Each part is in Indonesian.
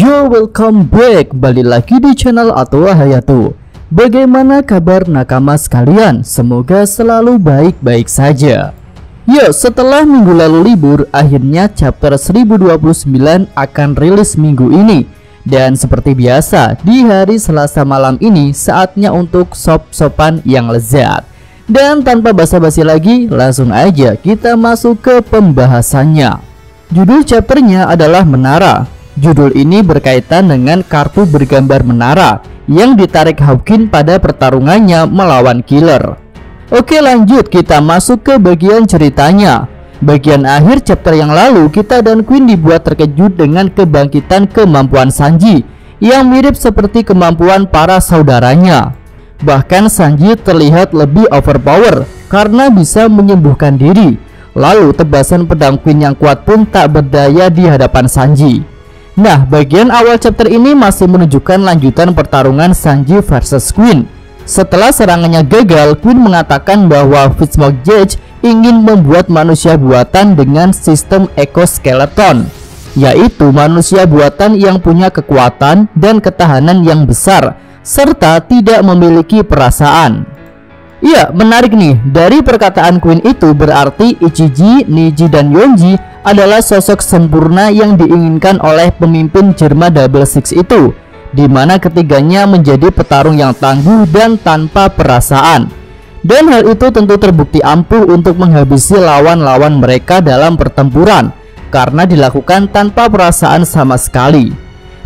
Yo, welcome back, kembali lagi di channel Atowa Hayato. Bagaimana kabar nakama sekalian? Semoga selalu baik-baik saja. Yo, setelah minggu lalu libur, akhirnya chapter 1029 akan rilis minggu ini. Dan seperti biasa, di hari Selasa malam ini saatnya untuk sop-sopan yang lezat. Dan tanpa basa-basi lagi, langsung aja kita masuk ke pembahasannya. Judul chapternya adalah Menara. Judul ini berkaitan dengan kartu bergambar menara yang ditarik Hawkins pada pertarungannya melawan Killer. Oke, lanjut kita masuk ke bagian ceritanya. Bagian akhir chapter yang lalu, kita dan Queen dibuat terkejut dengan kebangkitan kemampuan Sanji yang mirip seperti kemampuan para saudaranya. Bahkan Sanji terlihat lebih overpower karena bisa menyembuhkan diri. Lalu tebasan pedang Queen yang kuat pun tak berdaya di hadapan Sanji. Nah, bagian awal chapter ini masih menunjukkan lanjutan pertarungan Sanji versus Queen. Setelah serangannya gagal, Queen mengatakan bahwa Fitzmaugh Judge ingin membuat manusia buatan dengan sistem exoskeleton, yaitu manusia buatan yang punya kekuatan dan ketahanan yang besar, serta tidak memiliki perasaan. Iya, menarik nih, dari perkataan Queen itu berarti Ichiji, Niji, dan Yonji adalah sosok sempurna yang diinginkan oleh pemimpin Germa Double Six itu, di mana ketiganya menjadi petarung yang tangguh dan tanpa perasaan. Dan hal itu tentu terbukti ampuh untuk menghabisi lawan-lawan mereka dalam pertempuran, karena dilakukan tanpa perasaan sama sekali.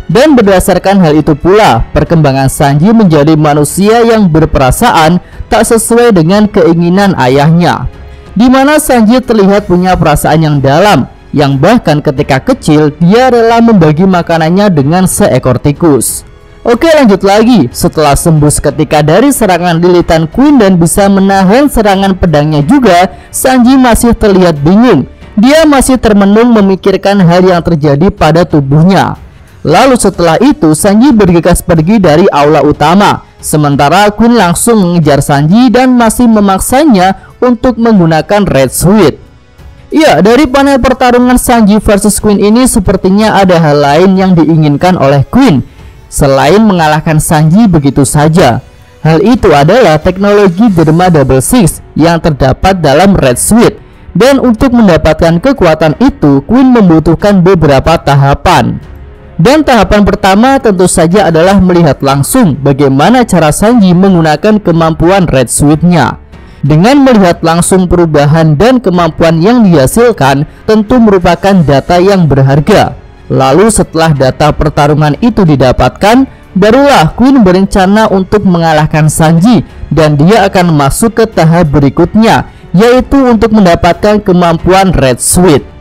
Dan berdasarkan hal itu pula, perkembangan Sanji menjadi manusia yang berperasaan tak sesuai dengan keinginan ayahnya, di mana Sanji terlihat punya perasaan yang dalam, yang bahkan ketika kecil dia rela membagi makanannya dengan seekor tikus. Oke, lanjut lagi. Setelah sembuh seketika dari serangan lilitan Queen dan bisa menahan serangan pedangnya juga, Sanji masih terlihat bingung. Dia masih termenung memikirkan hal yang terjadi pada tubuhnya. Lalu setelah itu Sanji bergegas pergi dari aula utama, sementara Queen langsung mengejar Sanji dan masih memaksanya untuk menggunakan Red Switch. Ya, dari panel pertarungan Sanji versus Queen ini sepertinya ada hal lain yang diinginkan oleh Queen selain mengalahkan Sanji begitu saja. Hal itu adalah teknologi Derma Double Six yang terdapat dalam Red Switch. Dan untuk mendapatkan kekuatan itu, Queen membutuhkan beberapa tahapan. Dan tahapan pertama tentu saja adalah melihat langsung bagaimana cara Sanji menggunakan kemampuan Red Switch-nya. Dengan melihat langsung perubahan dan kemampuan yang dihasilkan, tentu merupakan data yang berharga. Lalu setelah data pertarungan itu didapatkan, barulah Queen berencana untuk mengalahkan Sanji, dan dia akan masuk ke tahap berikutnya, yaitu untuk mendapatkan kemampuan Red Switch.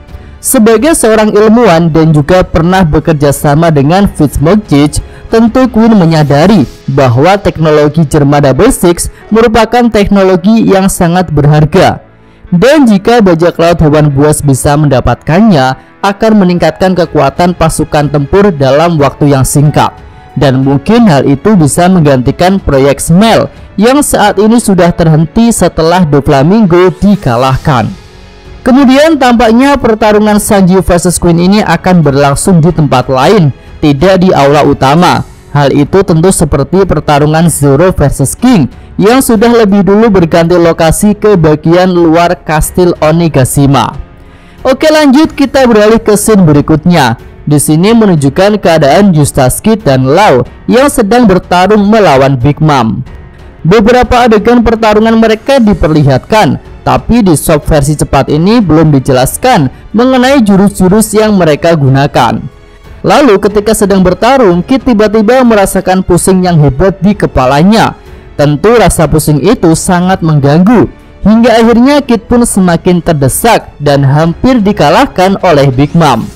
Sebagai seorang ilmuwan dan juga pernah bekerja sama dengan Fitzmaugh Judge, tentu Queen menyadari bahwa teknologi Germa Double Six merupakan teknologi yang sangat berharga. Dan jika bajak laut hewan buas bisa mendapatkannya, akan meningkatkan kekuatan pasukan tempur dalam waktu yang singkat. Dan mungkin hal itu bisa menggantikan proyek Smell yang saat ini sudah terhenti setelah Doflamingo dikalahkan. Kemudian tampaknya pertarungan Sanji versus Queen ini akan berlangsung di tempat lain, tidak di aula utama. Hal itu tentu seperti pertarungan Zoro versus King yang sudah lebih dulu berganti lokasi ke bagian luar Kastil Onigashima. Oke, lanjut kita beralih ke scene berikutnya. Di sini menunjukkan keadaan Eustace Kid dan Law yang sedang bertarung melawan Big Mom. Beberapa adegan pertarungan mereka diperlihatkan, tapi di shop versi cepat ini belum dijelaskan mengenai jurus-jurus yang mereka gunakan. Lalu ketika sedang bertarung, Kid tiba-tiba merasakan pusing yang hebat di kepalanya. Tentu rasa pusing itu sangat mengganggu, hingga akhirnya Kid pun semakin terdesak dan hampir dikalahkan oleh Big Mom.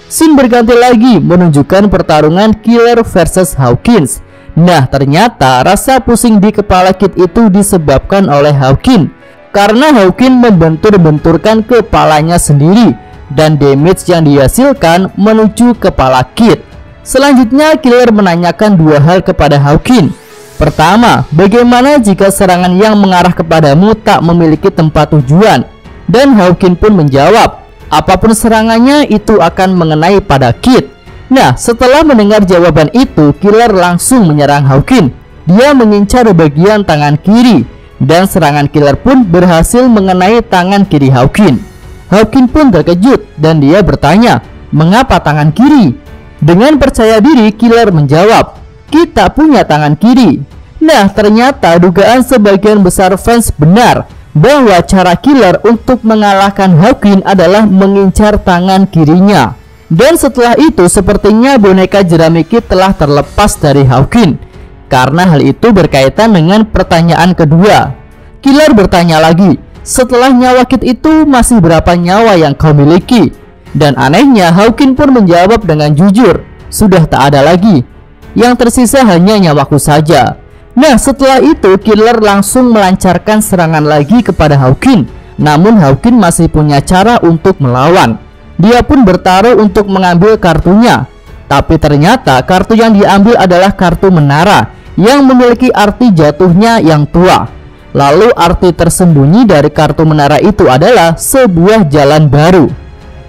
Scene berganti lagi menunjukkan pertarungan Killer versus Hawkins. Nah, ternyata rasa pusing di kepala Kid itu disebabkan oleh Hawkins, karena Hawkins membentur-benturkan kepalanya sendiri dan damage yang dihasilkan menuju kepala Kid. Selanjutnya Killer menanyakan dua hal kepada Hawkins. Pertama, bagaimana jika serangan yang mengarah kepadamu tak memiliki tempat tujuan? Dan Hawkins pun menjawab, apapun serangannya itu akan mengenai pada Kid. Nah, setelah mendengar jawaban itu, killer langsung menyerang Hawkins. Dia mengincar bagian tangan kiri, dan serangan killer pun berhasil mengenai tangan kiri Hawkins. Hawkins pun terkejut dan dia bertanya, "Mengapa tangan kiri?" Dengan percaya diri, killer menjawab, "Kita punya tangan kiri." Nah, ternyata dugaan sebagian besar fans benar bahwa cara killer untuk mengalahkan Hawkins adalah mengincar tangan kirinya. Dan setelah itu sepertinya boneka Jeremy Kid telah terlepas dari Hawkins. Karena hal itu berkaitan dengan pertanyaan kedua. Killer bertanya lagi, "Setelah nyawa Kid itu masih berapa nyawa yang kau miliki?" Dan anehnya Hawkins pun menjawab dengan jujur, "Sudah tak ada lagi. Yang tersisa hanya nyawaku saja." Nah, setelah itu killer langsung melancarkan serangan lagi kepada Hawkins. Namun Hawkins masih punya cara untuk melawan. Dia pun bertaruh untuk mengambil kartunya. Tapi ternyata kartu yang diambil adalah kartu menara yang memiliki arti jatuhnya yang tua. Lalu arti tersembunyi dari kartu menara itu adalah sebuah jalan baru.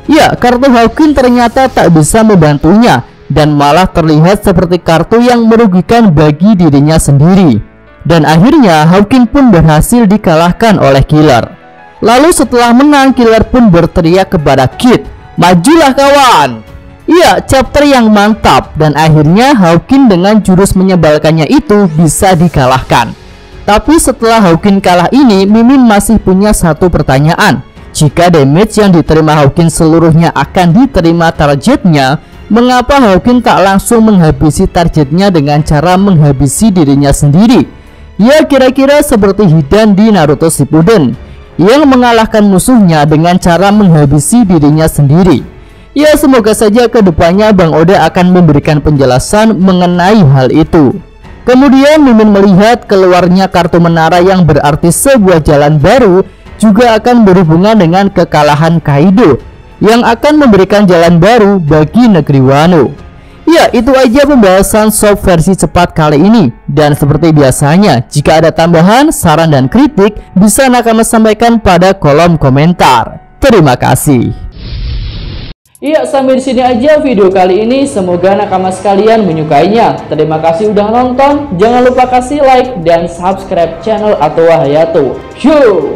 Ya, kartu Hawkins ternyata tak bisa membantunya dan malah terlihat seperti kartu yang merugikan bagi dirinya sendiri. Dan akhirnya Hawkins pun berhasil dikalahkan oleh killer. Lalu setelah menang, killer pun berteriak kepada Kid, "Majulah kawan!" Iya, chapter yang mantap, dan akhirnya Hawkins dengan jurus menyebalkannya itu bisa dikalahkan. Tapi setelah Hawkins kalah ini, Mimin masih punya satu pertanyaan. Jika damage yang diterima Hawkins seluruhnya akan diterima targetnya, mengapa Hawkins tak langsung menghabisi targetnya dengan cara menghabisi dirinya sendiri? Ya, kira-kira seperti Hidan di Naruto Shippuden yang mengalahkan musuhnya dengan cara menghabisi dirinya sendiri. Ya, semoga saja kedepannya Bang Oda akan memberikan penjelasan mengenai hal itu. Kemudian Mimin melihat keluarnya kartu menara yang berarti sebuah jalan baru juga akan berhubungan dengan kekalahan Kaido yang akan memberikan jalan baru bagi negeri Wano. Ya, itu aja pembahasan soft versi cepat kali ini. Dan seperti biasanya, jika ada tambahan, saran dan kritik bisa Nakama sampaikan pada kolom komentar. Terima kasih. Iya, sampai di sini aja video kali ini. Semoga nakama sekalian menyukainya. Terima kasih udah nonton. Jangan lupa kasih like dan subscribe channel Atowa Hayato. Yo!